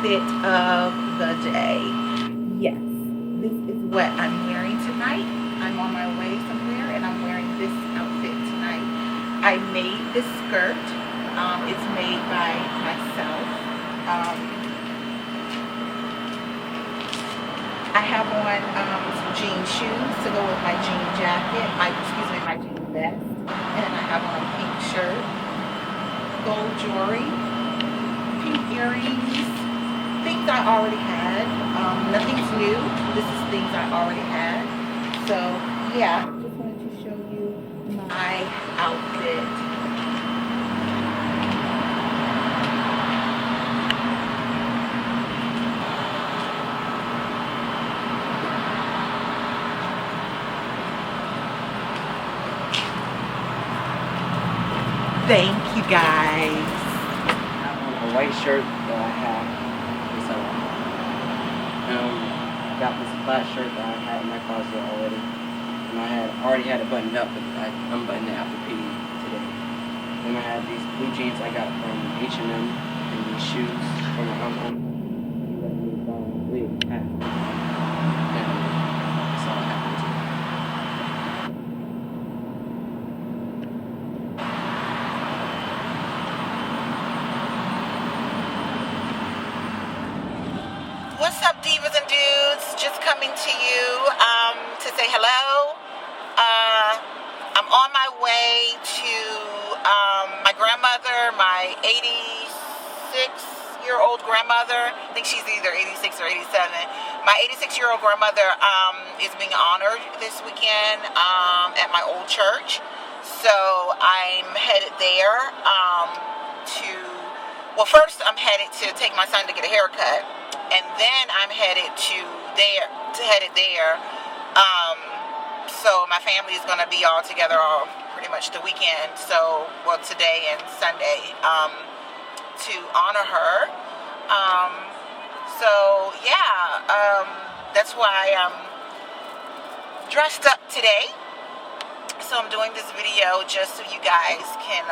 outfit of the day. Yes, this is what I'm wearing tonight. I'm on my way somewhere and I'm wearing this outfit tonight. I made this skirt. It's made by myself. I have on some jean shoes to go with my jean jacket, my jean vest, and I have on a pink shirt, gold jewelry, pink earrings, things I already had. Nothing's new. This is things I already had. So yeah, just wanted to show you my outfit. Thank you guys. A white shirt that I have. I got this black shirt that I had in my closet already. And I already had it buttoned up, but I unbuttoned it after PD today. Then I had these blue jeans I got from H&M and these shoes from my uncle. He let me buy a blue hat. And that's all I have. What's up, divas and dudes? Just coming to you to say hello. I'm on my way to my grandmother, my 86-year-old grandmother. I think she's either 86 or 87. My 86-year-old grandmother is being honored this weekend at my old church. So I'm headed there first I'm headed to take my son to get a haircut. And then I'm headed there. So my family is going to be all together all pretty much the weekend. So, today and Sunday to honor her. That's why I'm dressed up today. So I'm doing this video just so you guys can.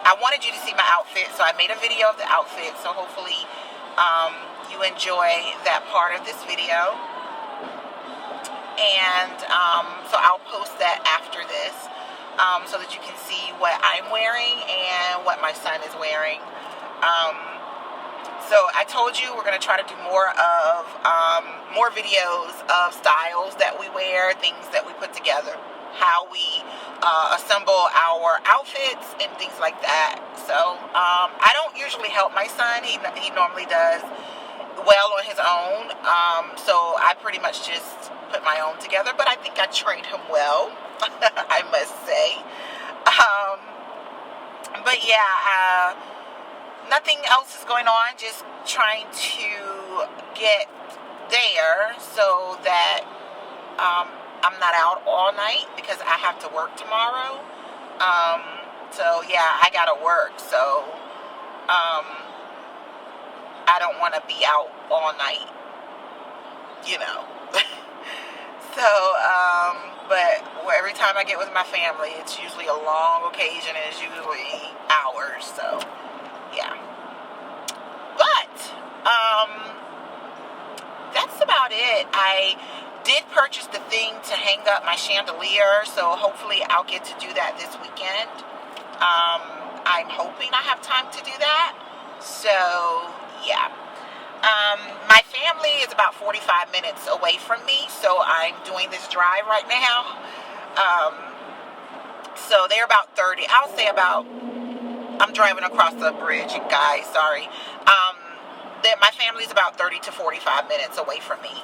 I wanted you to see my outfit, so I made a video of the outfit. So hopefully you enjoy that part of this video. And so I'll post that after this so that you can see what I'm wearing and what my son is wearing. So I told you we're going to try to do more videos of styles that we wear, things that we put together, how we assemble our outfits and things like that. So I don't usually help my son. He normally does well on his own. So I pretty much just put my own together, but I think I trained him well, I must say. But yeah, nothing else is going on, just trying to get there so that I'm not out all night because I have to work tomorrow. So yeah, I gotta work, so I don't want to be out all night, you know. So, but every time I get with my family, it's usually a long occasion and it's usually hours, so, yeah. But, that's about it. I did purchase the thing to hang up my chandelier, so hopefully I'll get to do that this weekend. I'm hoping I have time to do that, so, yeah. My family is about 45 minutes away from me, so I'm doing this drive right now. So they're about 30. I'm driving across the bridge, guys, sorry. That my family is about 30 to 45 minutes away from me.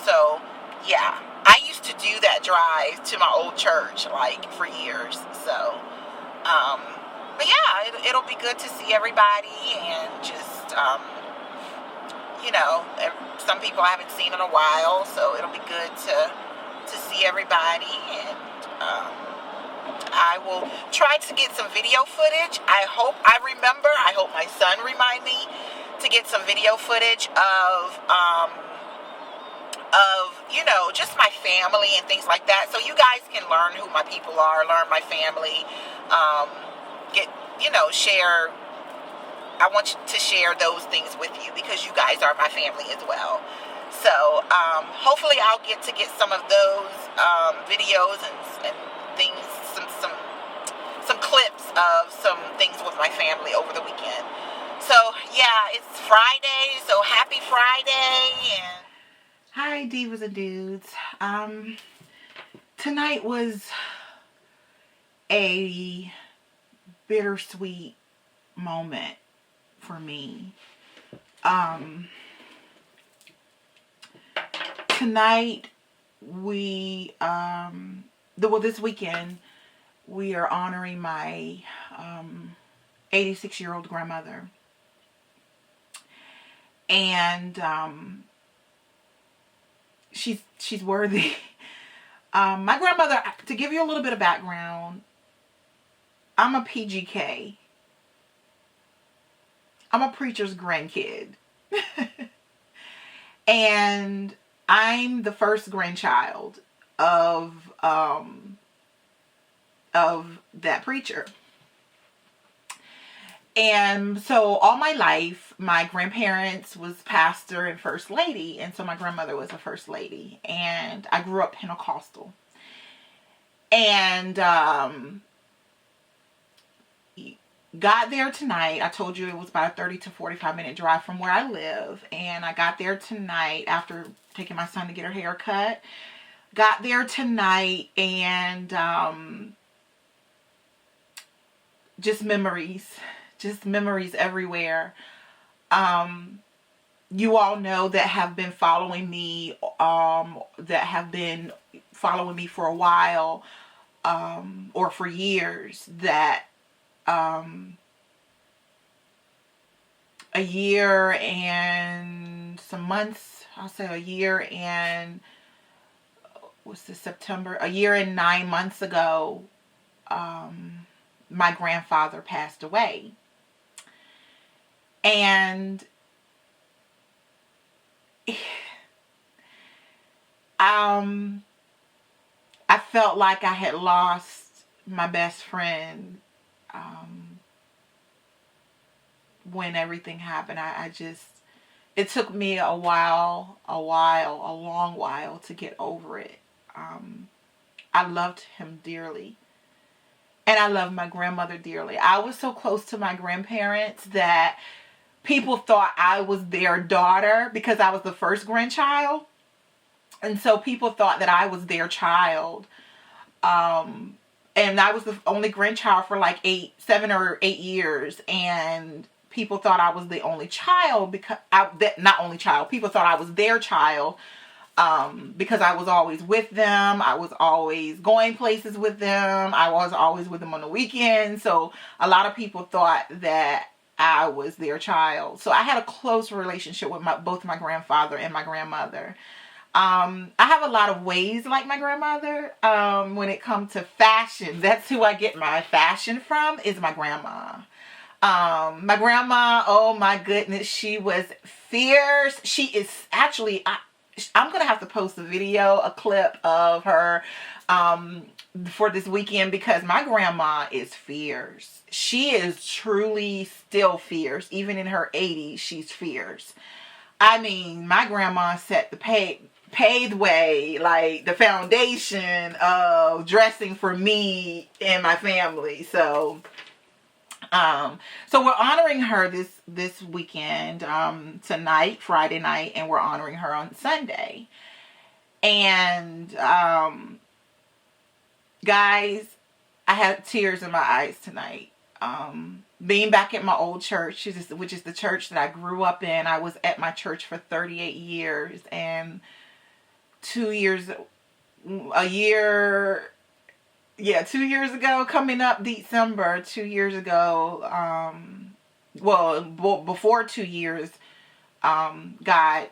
So yeah, I used to do that drive to my old church like for years. So, but yeah, it'll be good to see everybody and just, you know, some people I haven't seen in a while, so it'll be good to see everybody, and I will try to get some video footage. I hope my son remind me to get some video footage of you know, just my family and things like that, so you guys can learn who my people are, learn my family, share I want to share those things with you because you guys are my family as well. So hopefully I'll get some of those videos and things, some clips of some things with my family over the weekend. So yeah, it's Friday, so happy Friday. And hi, divas and dudes. Tonight was a bittersweet moment for me. Tonight this weekend we are honoring my 86-year-old grandmother, and she's worthy. My grandmother, to give you a little bit of background, I'm a PGK. I'm a preacher's grandkid. And I'm the first grandchild of that preacher. And so all my life, my grandparents was pastor and first lady, and so my grandmother was a first lady, and I grew up Pentecostal. And got there tonight. I told you it was about a 30 to 45 minute drive from where I live, and I got there tonight after taking my son to get her hair cut. Got there tonight, and just memories everywhere. You all know that have been following me, for a while, or for years, that a year and some months, I'll say a year and September, a year and 9 months ago, my grandfather passed away. And I felt like I had lost my best friend when everything happened. It took me a long while to get over it. I loved him dearly. And I love my grandmother dearly. I was so close to my grandparents that people thought I was their daughter because I was the first grandchild. And so people thought that I was their child. And I was the only grandchild for like 7 or 8 years. And people thought I was the only child people thought I was their child. Because I was always with them. I was always going places with them. I was always with them on the weekends. So a lot of people thought that I was their child. So I had a close relationship with both my grandfather and my grandmother. I have a lot of ways like my grandmother. When it comes to fashion, that's who I get my fashion from, is my grandma. My grandma, oh my goodness, she was fierce. She is actually, I'm going to have to post a clip of her for this weekend, because my grandma is fierce. She is truly still fierce. Even in her 80s, she's fierce. I mean, my grandma set the paved way, like the foundation of dressing for me and my family. So we're honoring her this weekend, tonight, Friday night, and we're honoring her on Sunday. And guys, I had tears in my eyes tonight. Being back at my old church, which is the church that I grew up in. I was at my church for 38 years, and 2 years ago, coming up December, 2 years ago, before 2 years, God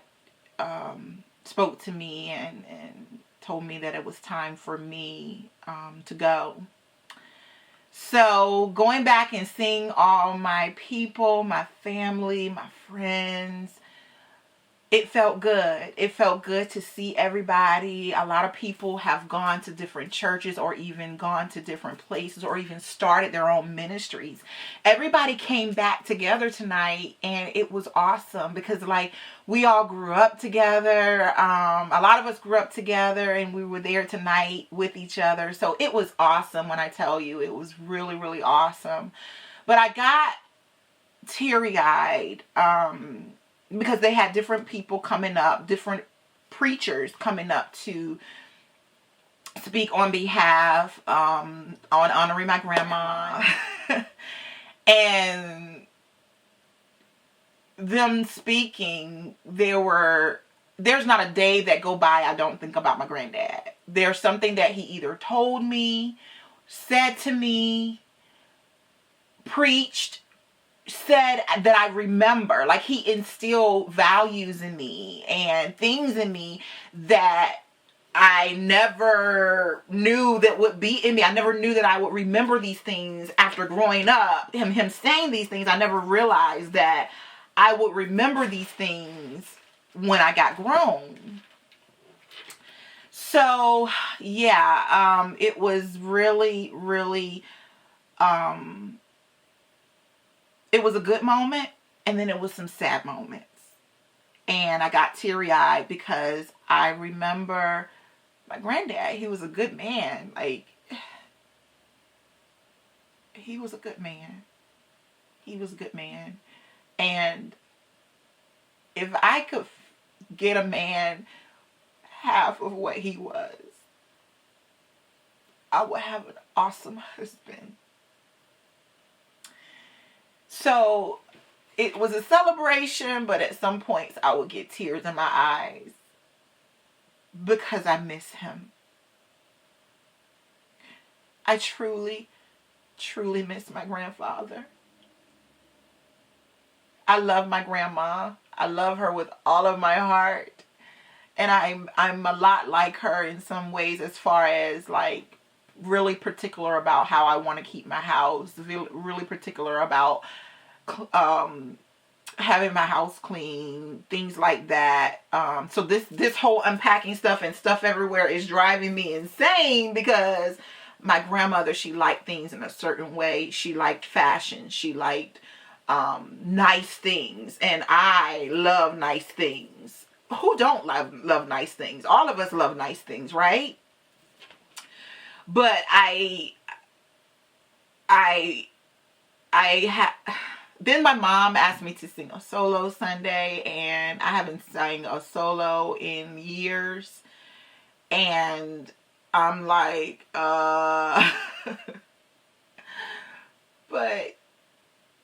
spoke to me and told me that it was time for me to go. So going back and seeing all my people, my family, my friends, it felt good. It felt good to see everybody. A lot of people have gone to different churches or even gone to different places or even started their own ministries. Everybody came back together tonight, and it was awesome because, like, we all grew up together. A lot of us grew up together, and we were there tonight with each other. So it was awesome. When I tell you, it was really, really awesome. But I got teary-eyed because they had different people coming up, different preachers coming up to speak on behalf on honoring my grandma. And them speaking, there's not a day that go by I don't think about my granddad. There's something that he either told me, said to me, preached, said that I remember. Like, he instilled values in me and things in me that I never knew that would be in me. I never knew that I would remember these things after growing up. Him saying these things, I never realized that I would remember these things when I got grown. So, yeah, it was really, really, it was a good moment, and then it was some sad moments. And I got teary-eyed because I remember my granddad. He was a good man. Like, he was a good man. He was a good man. And if I could get a man half of what he was, I would have an awesome husband. So it was a celebration, but at some points I would get tears in my eyes because I miss him. I truly, truly miss my grandfather. I love my grandma. I love her with all of my heart. And I'm a lot like her in some ways, as far as, like, really particular about how I want to keep my house. Really particular about having my house clean, things like that. So this whole unpacking stuff and stuff everywhere is driving me insane because my grandmother, she liked things in a certain way. She liked fashion. She liked nice things, and I love nice things. Who don't love nice things? All of us love nice things, right? But then my mom asked me to sing a solo Sunday, and I haven't sang a solo in years. And I'm like, but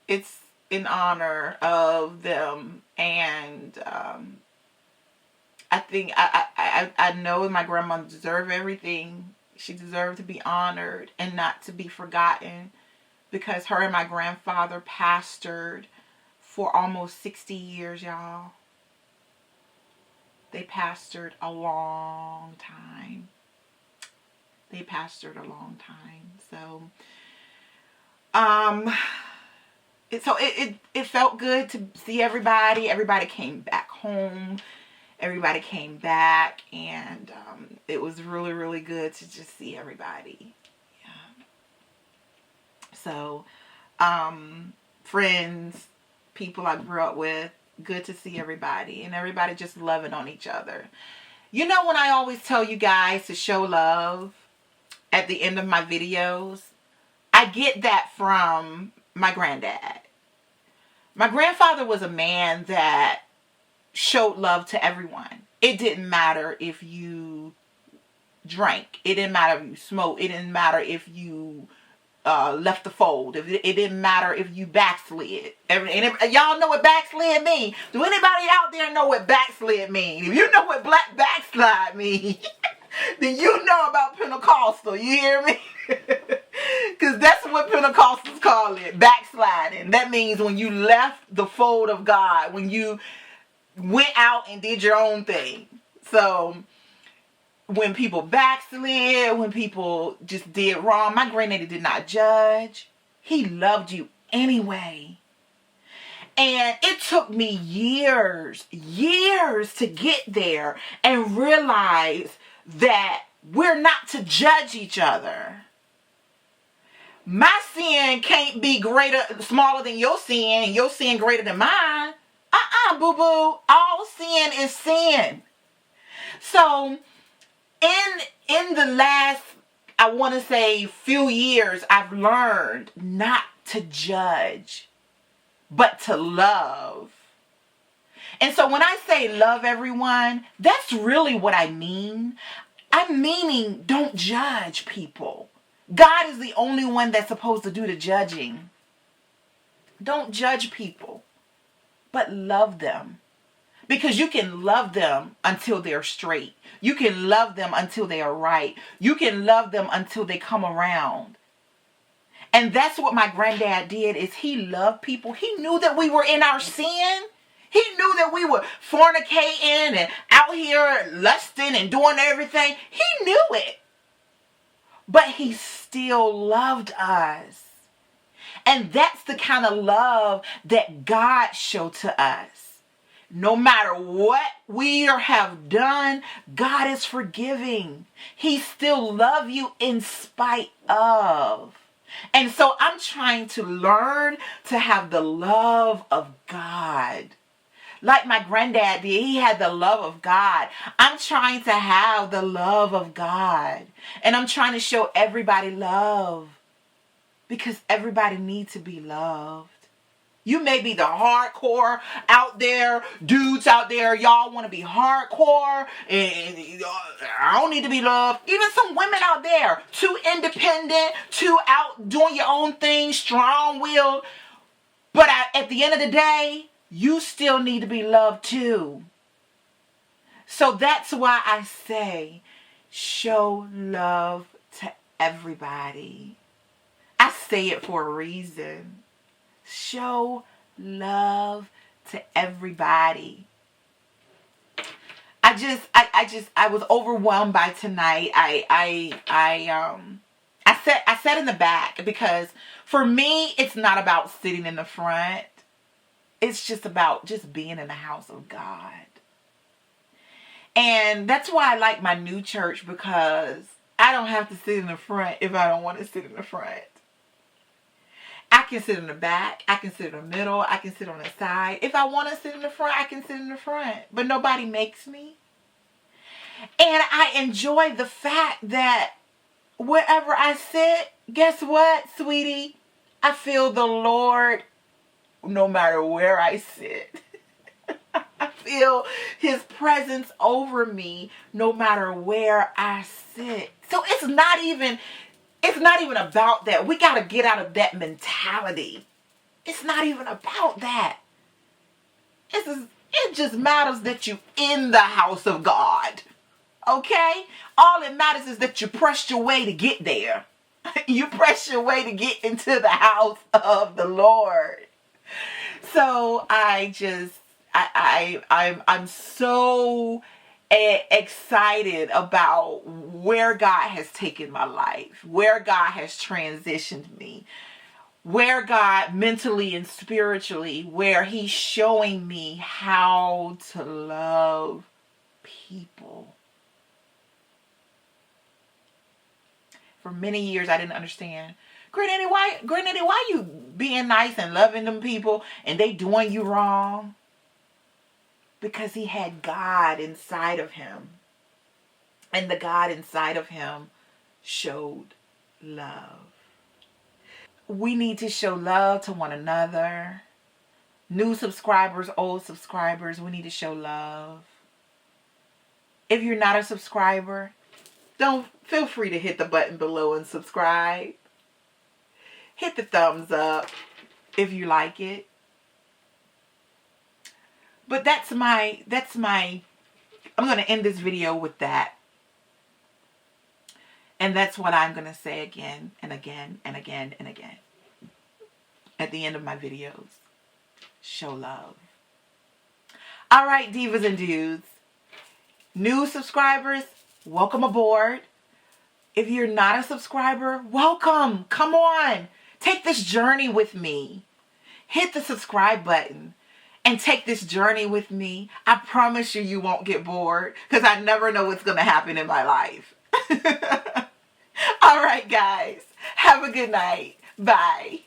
it's in honor of them. And I think I know my grandma deserved everything. She deserved to be honored and not to be forgotten, because her and my grandfather pastored for almost 60 years, y'all. They pastored a long time. It felt good to see everybody. Everybody came back home. Everybody came back, and it was really, really good to just see everybody. Yeah. So, friends, people I grew up with, good to see everybody, and everybody just loving on each other. You know, when I always tell you guys to show love at the end of my videos, I get that from my granddad. My grandfather was a man that showed love to everyone. It didn't matter if you drank. It didn't matter if you smoked. It didn't matter if you left the fold. It didn't matter if you backslid. Y'all know what backslid mean? Do anybody out there know what backslid mean? If you know what backslide mean, then you know about Pentecostal. You hear me? Because that's what Pentecostals call it, backsliding. That means when you left the fold of God, when you went out and did your own thing. So when people backslid, when people just did wrong, my granddaddy did not judge. He loved you anyway. And it took me years to get there and realize that we're not to judge each other. My sin can't be smaller than your sin, and your sin greater than mine. Boo-boo. All sin is sin. So, in the last, I want to say, few years, I've learned not to judge, but to love. And so when I say love everyone, that's really what I mean. I'm meaning don't judge people. God is the only one that's supposed to do the judging. Don't judge people, but love them. Because you can love them until they're straight. You can love them until they are right. You can love them until they come around. And that's what my granddad did, is he loved people. He knew that we were in our sin. He knew that we were fornicating and out here lusting and doing everything. He knew it. But he still loved us. And that's the kind of love that God showed to us. No matter what we have done, God is forgiving. He still loves you in spite of. And so I'm trying to learn to have the love of God. Like my granddad did, he had the love of God. I'm trying to have the love of God. And I'm trying to show everybody love. Because everybody needs to be loved. You may be the hardcore out there, dudes out there, y'all want to be hardcore, and I don't need to be loved. Even some women out there, too independent, too out doing your own thing, strong-willed. But at the end of the day, you still need to be loved too. So that's why I say, show love to everybody. I say it for a reason. Show love to everybody. I was overwhelmed by tonight. I sat in the back because for me, it's not about sitting in the front. It's just about just being in the house of God. And that's why I like my new church, because I don't have to sit in the front if I don't want to sit in the front. I can sit in the back. I can sit in the middle. I can sit on the side. If I want to sit in the front, I can sit in the front. But nobody makes me. And I enjoy the fact that wherever I sit, guess what, sweetie? I feel the Lord no matter where I sit. I feel his presence over me no matter where I sit. So it's not even about that. We got to get out of that mentality. It's not even about that. It just matters that you're in the house of God. Okay? All that matters is that you pressed your way to get there. You pressed your way to get into the house of the Lord. So I'm so excited about where God has taken my life, where God has transitioned me, where God mentally and spiritually, where he's showing me how to love people. For many years, I didn't understand. Granddaddy, why you being nice and loving them people and they doing you wrong? Because he had God inside of him. And the God inside of him showed love. We need to show love to one another. New subscribers, old subscribers, we need to show love. If you're not a subscriber, don't feel free to hit the button below and subscribe. Hit the thumbs up if you like it. But I'm going to end this video with that. And that's what I'm going to say again and again and again and again at the end of my videos. Show love. All right, divas and dudes. New subscribers, welcome aboard. If you're not a subscriber, welcome. Come on. Take this journey with me. hit the subscribe button and take this journey with me. I promise you, you won't get bored because I never know what's going to happen in my life. All right, guys. Have a good night. Bye.